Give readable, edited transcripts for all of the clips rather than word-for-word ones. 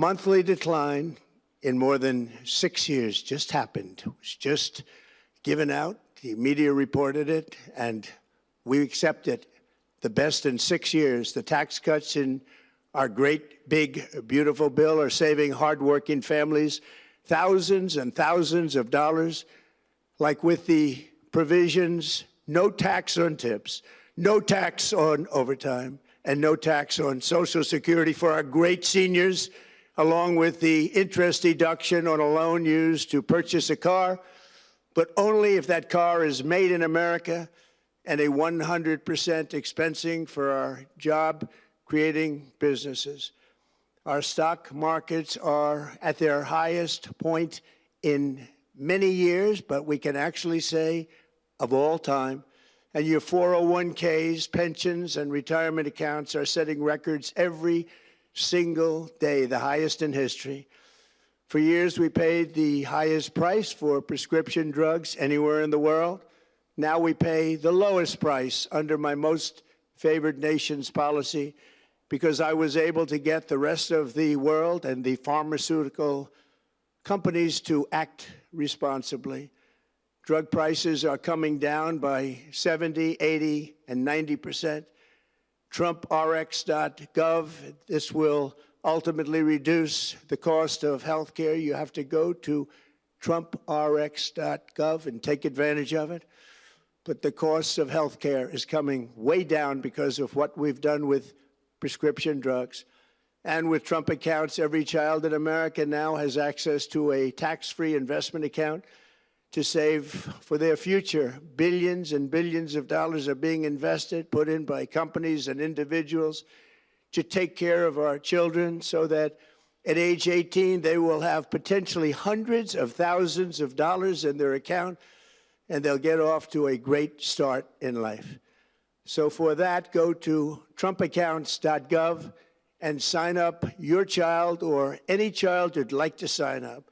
monthly decline in more than 6 years just happened. It was just given out. The media reported it, and we accept it. The best in 6 years. The tax cuts in our great, big, beautiful bill are saving hardworking families thousands and thousands of dollars, like with the provisions, no tax on tips, no tax on overtime, and no tax on Social Security for our great seniors, along with the interest deduction on a loan used to purchase a car, but only if that car is made in America, and a 100% expensing for our job-creating businesses. Our stock markets are at their highest point in many years, but we can actually say of all time. And your 401ks, pensions, and retirement accounts are setting records every single day, the highest in history. For years, we paid the highest price for prescription drugs anywhere in the world. Now we pay the lowest price under my most favored nation's policy because I was able to get the rest of the world and the pharmaceutical companies to act responsibly. Drug prices are coming down by 70, 80, and 90%. TrumpRx.gov, this will ultimately reduce the cost of health care. You have to go to TrumpRx.gov and take advantage of it. But the cost of health care is coming way down because of what we've done with prescription drugs. And with Trump accounts, every child in America now has access to a tax-free investment account to save for their future. Billions and billions of dollars are being invested, put in by companies and individuals to take care of our children so that at age 18, they will have potentially hundreds of thousands of dollars in their account, and they'll get off to a great start in life. So for that, go to TrumpAccounts.gov and sign up your child or any child who'd like to sign up.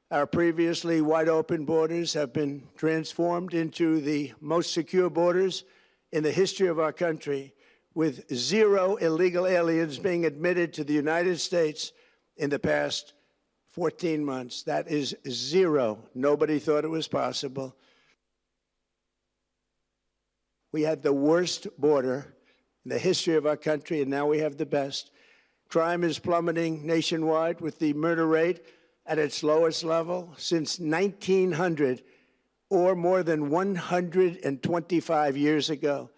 Our previously wide open borders have been transformed into the most secure borders in the history of our country, with 0 illegal aliens being admitted to the United States in the past 14 months. That is 0. Nobody thought it was possible. We had the worst border in the history of our country, and now we have the best. Crime is plummeting nationwide, with the murder rate at its lowest level since 1900, or more than 125 years ago.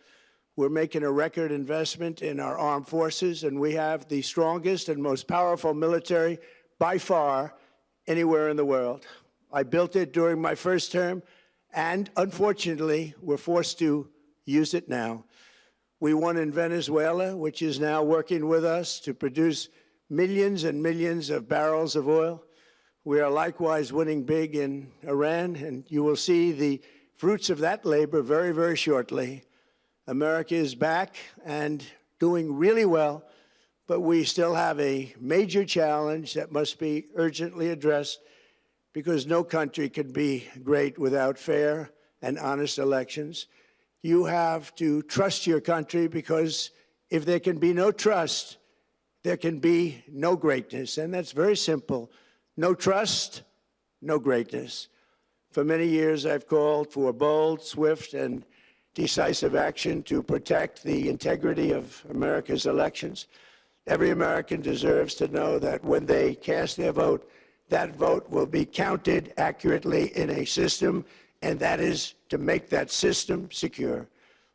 We're making a record investment in our armed forces, and we have the strongest and most powerful military by far anywhere in the world. I built it during my first term, and unfortunately, we're forced to use it now. We won in Venezuela, which is now working with us to produce millions and millions of barrels of oil. We are likewise winning big in Iran, and you will see the fruits of that labor very, very shortly. America is back and doing really well, but we still have a major challenge that must be urgently addressed, because no country can be great without fair and honest elections. You have to trust your country, because if there can be no trust, there can be no greatness. And that's very simple. No trust, no greatness. For many years, I've called for bold, swift, and decisive action to protect the integrity of America's elections. Every American deserves to know that when they cast their vote, that vote will be counted accurately in a system, and that is to make that system secure.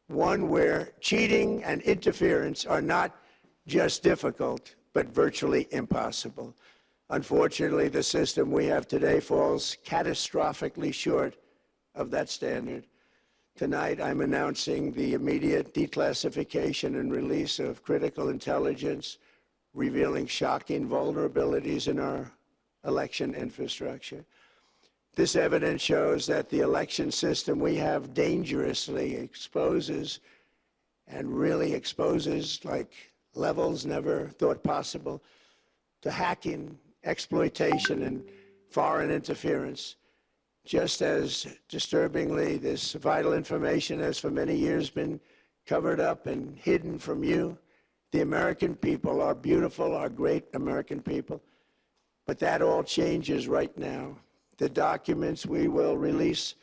One where cheating and interference are not just difficult, but virtually impossible. Unfortunately, the system we have today falls catastrophically short of that standard. Tonight, I'm announcing the immediate declassification and release of critical intelligence revealing shocking vulnerabilities in our election infrastructure. This evidence shows that the election system we have dangerously exposes, and really exposes like levels never thought possible, to hacking, exploitation, and foreign interference. Just as disturbingly, this vital information has for many years been covered up and hidden from you. The American people, our beautiful, our great American people, But that all changes right now. The documents we will release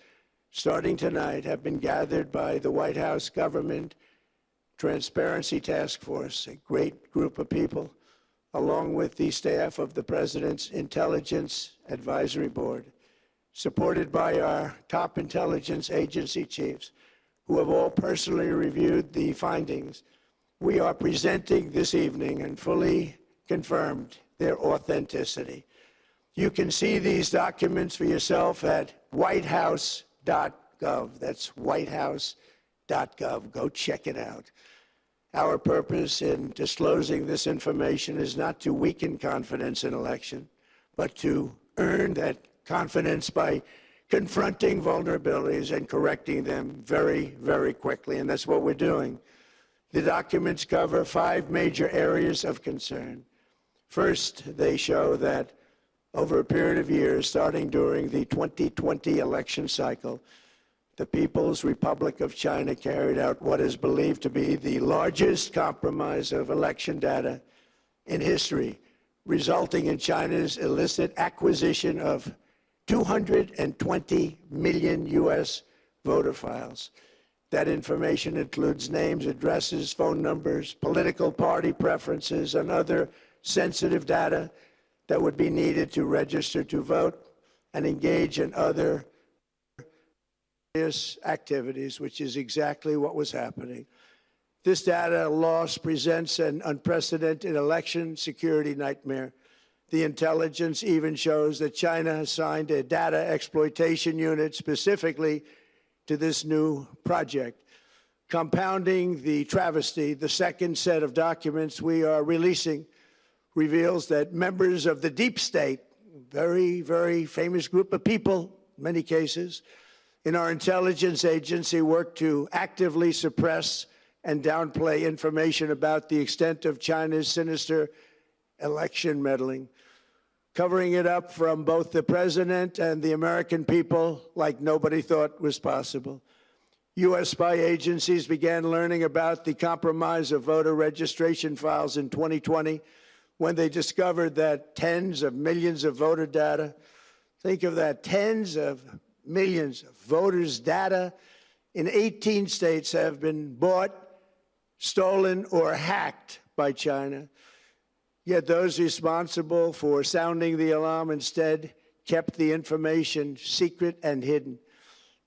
starting tonight have been gathered by the White House Government Transparency Task Force, a great group of people, along with the staff of the President's Intelligence Advisory Board, supported by our top intelligence agency chiefs, who have all personally reviewed the findings. We are presenting this evening and fully confirmed their authenticity. You can see these documents for yourself at whitehouse.gov. That's whitehouse.gov. Go check it out. Our purpose in disclosing this information is not to weaken confidence in election, but to earn that confidence by confronting vulnerabilities and correcting them very, very quickly. And that's what we're doing. The documents cover 5 major areas of concern. First, they show that over a period of years, starting during the 2020 election cycle, the People's Republic of China carried out what is believed to be the largest compromise of election data in history, resulting in China's illicit acquisition of 220 million U.S. voter files. That information includes names, addresses, phone numbers, political party preferences, and other sensitive data that would be needed to register to vote and engage in other activities, which is exactly what was happening. This data loss presents an unprecedented election security nightmare. The intelligence even shows that China assigned a data exploitation unit specifically to this new project. Compounding the travesty, the second set of documents we are releasing reveals that members of the deep state, very, very famous group of people, in many cases, in our intelligence agency work to actively suppress and downplay information about the extent of China's sinister election meddling, covering it up from both the president and the American people like nobody thought was possible. U.S. spy agencies began learning about the compromise of voter registration files in 2020 when they discovered that tens of millions of voter data, think of that, tens of millions of voters' data in 18 states have been bought, stolen, or hacked by China. Yet those responsible for sounding the alarm instead kept the information secret and hidden.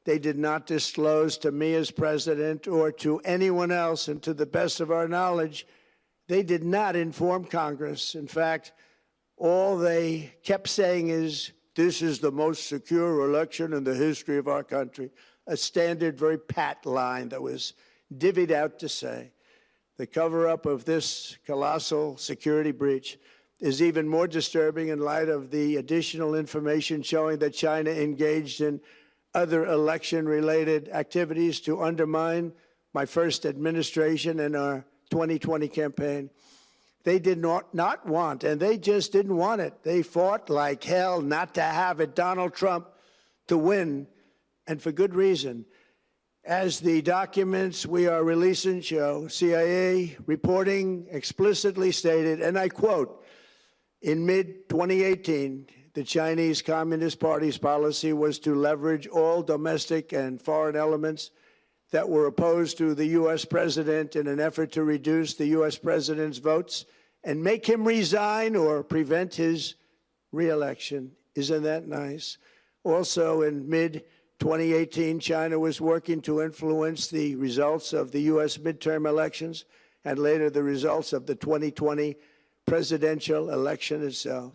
They did not disclose to me as president or to anyone else, and to the best of our knowledge, they did not inform Congress. In fact, all they kept saying is, this is the most secure election in the history of our country, a standard, very pat line that was divvied out to say. The cover-up of this colossal security breach is even more disturbing in light of the additional information showing that China engaged in other election-related activities to undermine my first administration and our 2020 campaign. They did not want, and they just didn't want it. They fought like hell not to have it, Donald Trump, to win, and for good reason. As the documents we are releasing show, CIA reporting explicitly stated, and I quote, in mid-2018, the Chinese Communist Party's policy was to leverage all domestic and foreign elements that were opposed to the U.S. president in an effort to reduce the U.S. president's votes and make him resign or prevent his re-election. Isn't that nice? Also, in mid-2018, China was working to influence the results of the U.S. midterm elections and later the results of the 2020 presidential election itself.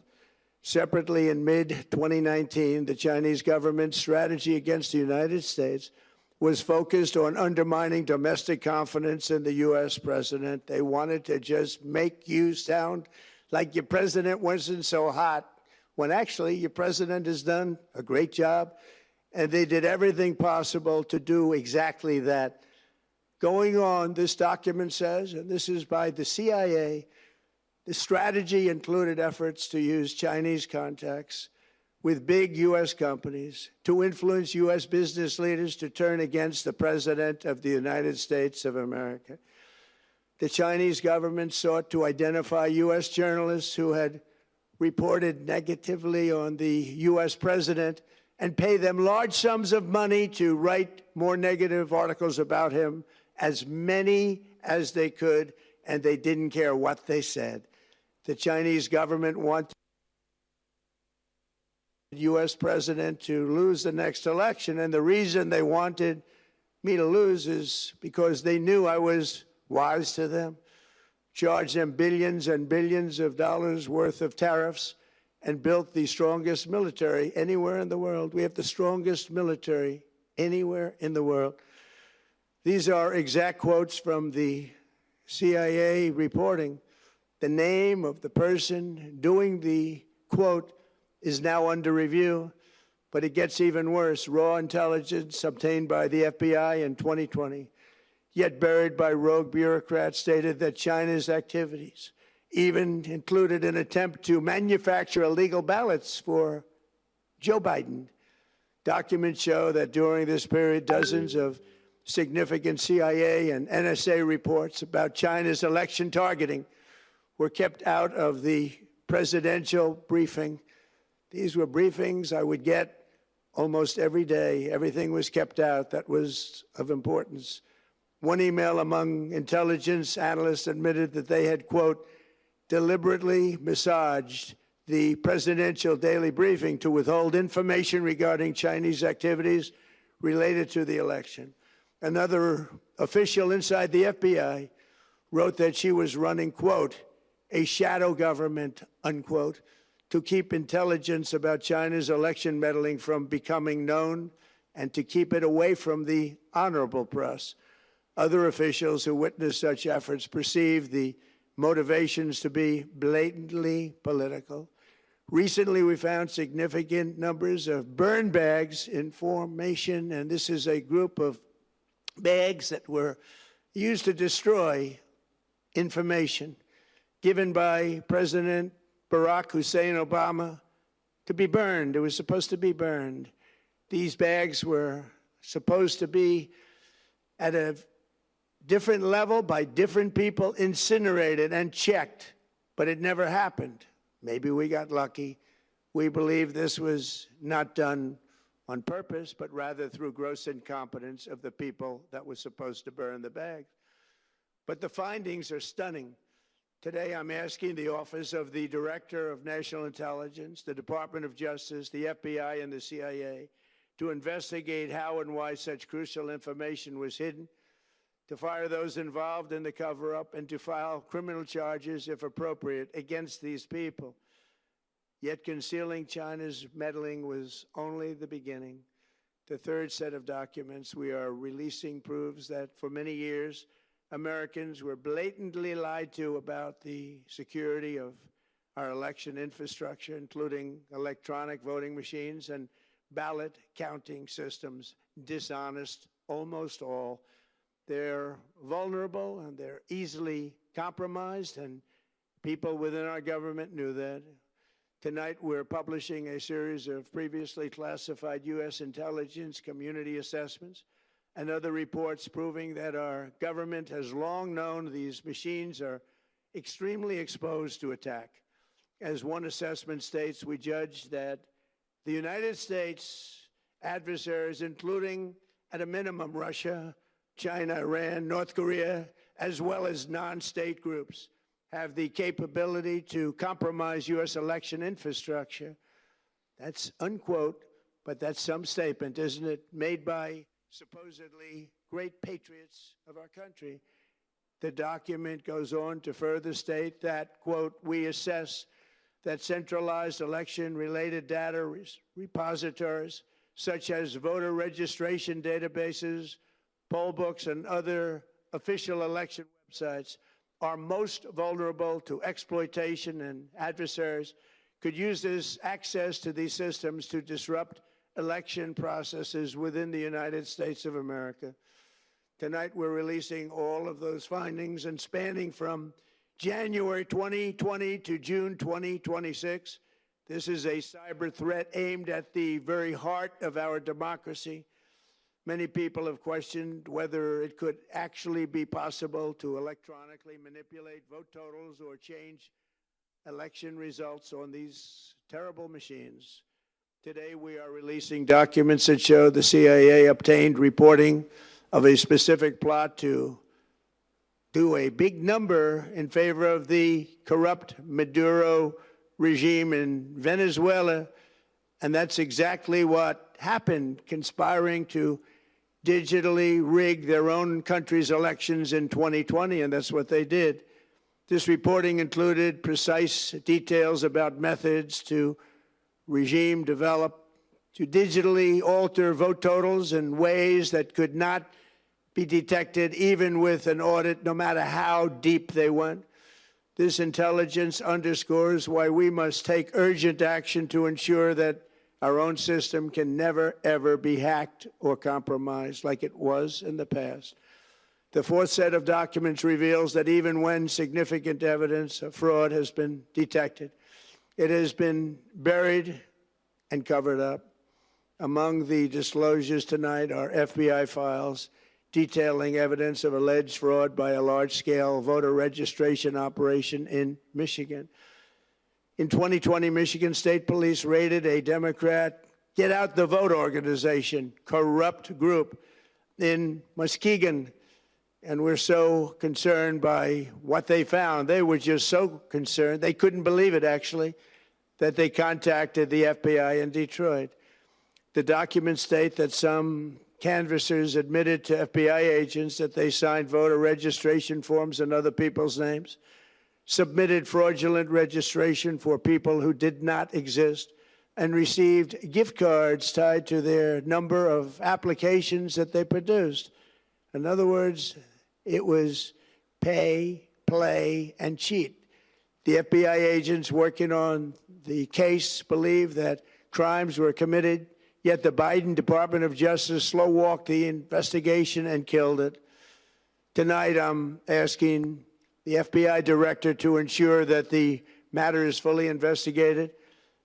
Separately, in mid-2019, the Chinese government's strategy against the United States was focused on undermining domestic confidence in the U.S. president. They wanted to just make you sound like your president wasn't so hot, when actually your president has done a great job, and they did everything possible to do exactly that. Going on, this document says, and this is by the CIA, the strategy included efforts to use Chinese contacts with big U.S. companies to influence U.S. business leaders to turn against the President of the United States of America. The Chinese government sought to identify U.S. journalists who had reported negatively on the U.S. president and pay them large sums of money to write more negative articles about him, as many as they could, and they didn't care what they said. The Chinese government wanted the U.S. president to lose the next election, and the reason they wanted me to lose is because they knew I was wise to them, charged them billions and billions of dollars worth of tariffs, and built the strongest military anywhere in the world. We have the strongest military anywhere in the world. These are exact quotes from the CIA reporting. The name of the person doing the quote is now under review, but it gets even worse. Raw intelligence obtained by the FBI in 2020, yet buried by rogue bureaucrats, stated that China's activities even included an attempt to manufacture illegal ballots for Joe Biden. Documents show that during this period, dozens of significant CIA and NSA reports about China's election targeting were kept out of the presidential briefing. These were briefings I would get almost every day. Everything was kept out that was of importance. One email among intelligence analysts admitted that they had, quote, deliberately massaged the presidential daily briefing to withhold information regarding Chinese activities related to the election. Another official inside the FBI wrote that she was running, quote, a shadow government, unquote, to keep intelligence about China's election meddling from becoming known and to keep it away from the honorable press. Other officials who witnessed such efforts perceived the motivations to be blatantly political. Recently, we found significant numbers of burn bags in formation, and this is a group of bags that were used to destroy information given by President Barack Hussein Obama to be burned. It was supposed to be burned. These bags were supposed to be at a different level by different people, incinerated and checked, but it never happened. Maybe we got lucky. We believe this was not done on purpose, but rather through gross incompetence of the people that were supposed to burn the bags. But the findings are stunning. Today, I'm asking the Office of the Director of National Intelligence, the Department of Justice, the FBI, and the CIA to investigate how and why such crucial information was hidden, to fire those involved in the cover-up, and to file criminal charges, if appropriate, against these people. Yet concealing China's meddling was only the beginning. The third set of documents we are releasing proves that for many years, Americans were blatantly lied to about the security of our election infrastructure, including electronic voting machines and ballot counting systems. Dishonest, almost all. They're vulnerable and they're easily compromised, and people within our government knew that. Tonight, we're publishing a series of previously classified U.S. intelligence community assessments and other reports proving that our government has long known these machines are extremely exposed to attack. As one assessment states, we judge that the United States adversaries, including at a minimum Russia, China, Iran, North Korea, as well as non-state groups, have the capability to compromise U.S. election infrastructure. That's unquote, but that's some statement, isn't it, made by supposedly great patriots of our country. The document goes on to further state that, quote, we assess that centralized election-related data repositories, such as voter registration databases, poll books, and other official election websites, are most vulnerable to exploitation, and adversaries could use this access to these systems to disrupt election processes within the United States of America. Tonight, we're releasing all of those findings, and spanning from January 2020 to June 2026, this is a cyber threat aimed at the very heart of our democracy. Many people have questioned whether it could actually be possible to electronically manipulate vote totals or change election results on these terrible machines. Today, we are releasing documents that show the CIA obtained reporting of a specific plot to do a big number in favor of the corrupt Maduro regime in Venezuela. And that's exactly what happened, conspiring to digitally rig their own country's elections in 2020, and that's what they did. This reporting included precise details about methods to regime develop to digitally alter vote totals in ways that could not be detected even with an audit, no matter how deep they went. This intelligence underscores why we must take urgent action to ensure that our own system can never, ever be hacked or compromised like it was in the past. The fourth set of documents reveals that even when significant evidence of fraud has been detected, it has been buried and covered up. Among the disclosures tonight are FBI files detailing evidence of alleged fraud by a large-scale voter registration operation in Michigan. In 2020, Michigan State Police raided a Democrat Get Out the Vote organization, corrupt group in Muskegon. And we're so concerned by what they found. They were just so concerned, they couldn't believe it, actually, that they contacted the FBI in Detroit. The documents state that some canvassers admitted to FBI agents that they signed voter registration forms in other people's names, submitted fraudulent registration for people who did not exist, and received gift cards tied to their number of applications that they produced. In other words, it was pay, play, and cheat. The FBI agents working on the case believe that crimes were committed, yet the Biden Department of Justice slow-walked the investigation and killed it. Tonight, I'm asking the FBI director to ensure that the matter is fully investigated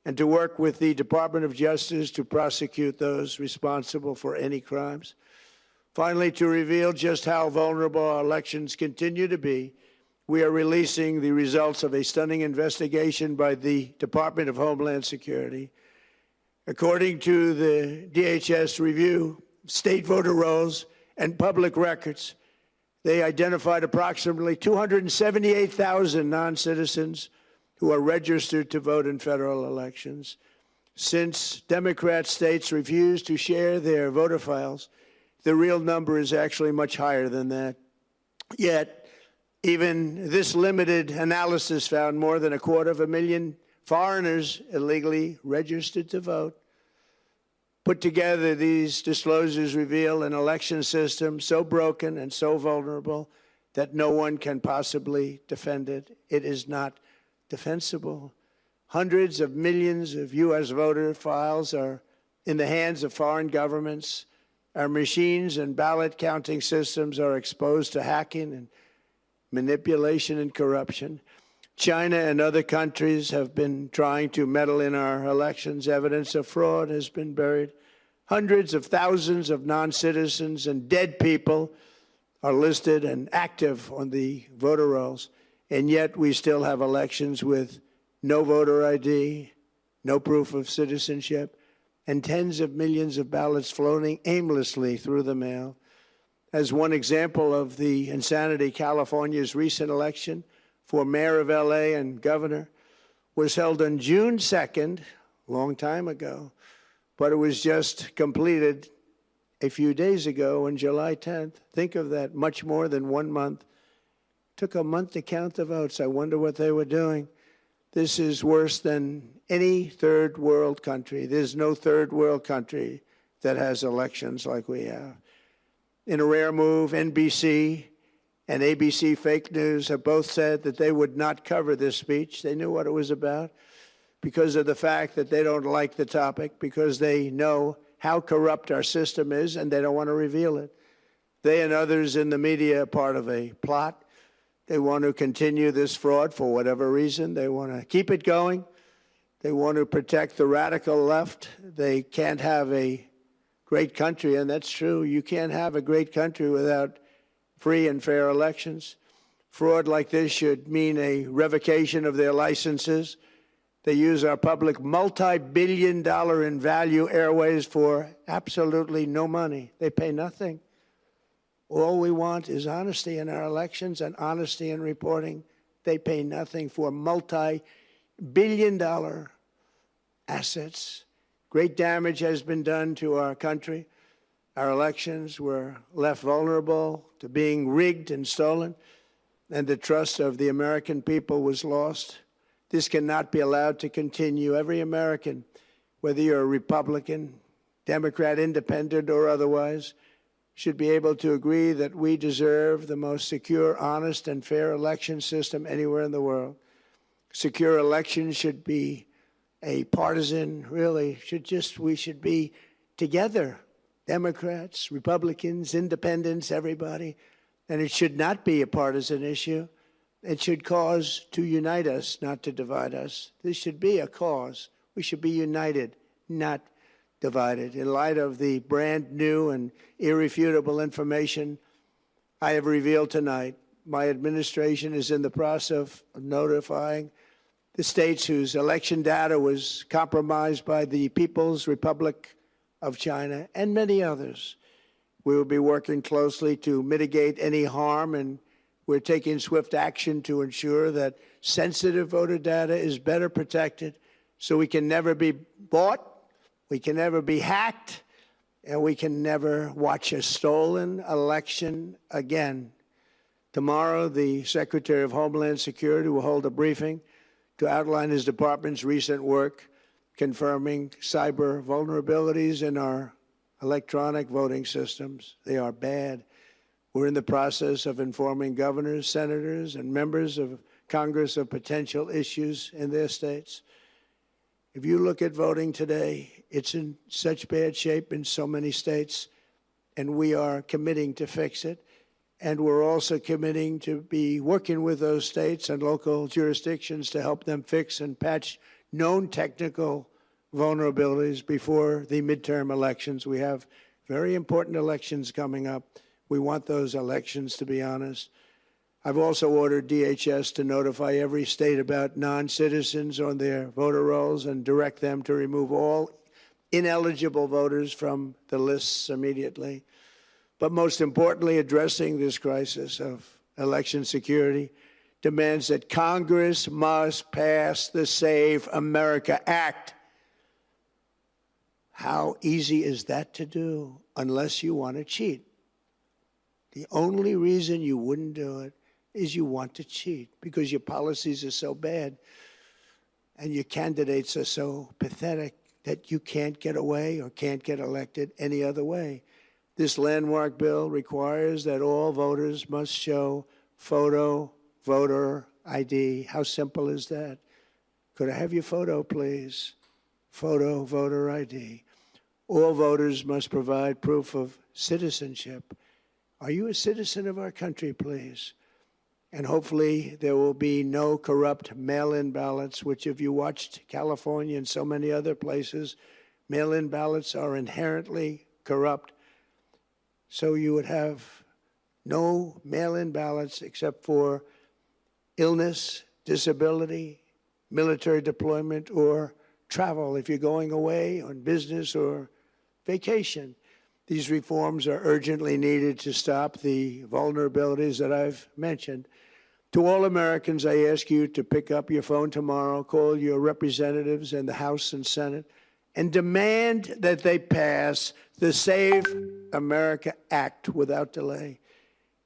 and to work with the Department of Justice to prosecute those responsible for any crimes. Finally, to reveal just how vulnerable our elections continue to be, we are releasing the results of a stunning investigation by the Department of Homeland Security. According to the DHS review, state voter rolls and public records, they identified approximately 278,000 non-citizens who are registered to vote in federal elections. Since Democrat states refuse to share their voter files, the real number is actually much higher than that. Yet, even this limited analysis found more than 250,000 foreigners illegally registered to vote. Put together, these disclosures reveal an election system so broken and so vulnerable that no one can possibly defend it. It is not defensible. Hundreds of millions of U.S. voter files are in the hands of foreign governments. Our machines and ballot counting systems are exposed to hacking and manipulation and corruption. China and other countries have been trying to meddle in our elections. Evidence of fraud has been buried. Hundreds of thousands of non-citizens and dead people are listed and active on the voter rolls, and yet we still have elections with no voter ID, no proof of citizenship, and tens of millions of ballots floating aimlessly through the mail. As one example of the insanity, California's recent election for mayor of LA and governor was held on June 2nd, a long time ago, but it was just completed a few days ago on July 10th. Think of that, much more than 1 month. Took a month to count the votes. I wonder what they were doing. This is worse than any third world country. There's no third world country that has elections like we have. In a rare move, NBC and ABC Fake News have both said that they would not cover this speech. They knew what it was about because of the fact that they don't like the topic, because they know how corrupt our system is and they don't want to reveal it. They and others in the media are part of a plot. They want to continue this fraud for whatever reason. They want to keep it going. They want to protect the radical left. They can't have a great country, and that's true. You can't have a great country without free and fair elections. Fraud like this should mean a revocation of their licenses. They use our public multi-billion-dollar in value airways for absolutely no money. They pay nothing. All we want is honesty in our elections and honesty in reporting. They pay nothing for multi-billion-dollar assets. Great damage has been done to our country. Our elections were left vulnerable to being rigged and stolen, and the trust of the American people was lost. This cannot be allowed to continue. Every American, whether you're a Republican, Democrat, Independent, or otherwise, should be able to agree that we deserve the most secure, honest, and fair election system anywhere in the world. Secure elections should be a partisan, really, we should be together, Democrats, Republicans, Independents, everybody, and it should not be a partisan issue. It should cause to unite us, not to divide us. This should be a cause. We should be united, not divided. In light of the brand new and irrefutable information I have revealed tonight, my administration is in the process of notifying the states whose election data was compromised by the People's Republic of China and many others. We will be working closely to mitigate any harm, and we're taking swift action to ensure that sensitive voter data is better protected so we can never be bought, we can never be hacked, and we can never watch a stolen election again. Tomorrow, the Secretary of Homeland Security will hold a briefing to outline his department's recent work confirming cyber vulnerabilities in our electronic voting systems. They are bad. We're in the process of informing governors, senators, and members of Congress of potential issues in their states. If you look at voting today, it's in such bad shape in so many states, and we are committing to fix it. And we're also committing to be working with those states and local jurisdictions to help them fix and patch known technical vulnerabilities before the midterm elections. We have very important elections coming up. We want those elections to be honest. I've also ordered DHS to notify every state about non-citizens on their voter rolls and direct them to remove all ineligible voters from the lists immediately. But most importantly, addressing this crisis of election security demands that Congress must pass the Save America Act. How easy is that to do unless you want to cheat? The only reason you wouldn't do it is you want to cheat because your policies are so bad and your candidates are so pathetic that you can't get away or can't get elected any other way. This landmark bill requires that all voters must show photo voter ID. How simple is that? Could I have your photo, please? Photo voter ID. All voters must provide proof of citizenship. Are you a citizen of our country, please? And hopefully there will be no corrupt mail-in ballots, which if you watched California and so many other places, mail-in ballots are inherently corrupt. So you would have no mail-in ballots except for illness, disability, military deployment, or travel if you're going away on business or vacation. These reforms are urgently needed to stop the vulnerabilities that I've mentioned. To all Americans, I ask you to pick up your phone tomorrow, call your representatives in the House and Senate, and demand that they pass the Save America Act without delay.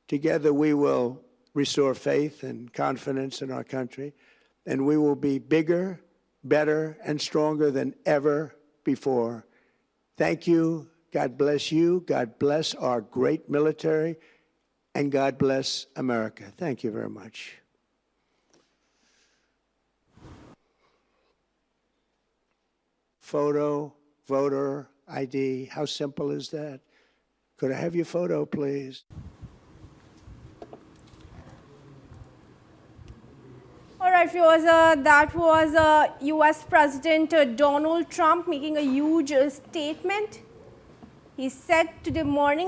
Together, we will restore faith and confidence in our country, and we will be bigger, better, and stronger than ever before. Thank you. God bless you. God bless our great military. And God bless America. Thank you very much. Photo, voter ID. How simple is that? Could I have your photo, please? All right, viewers, that was US President Donald Trump making a huge statement. He said today morning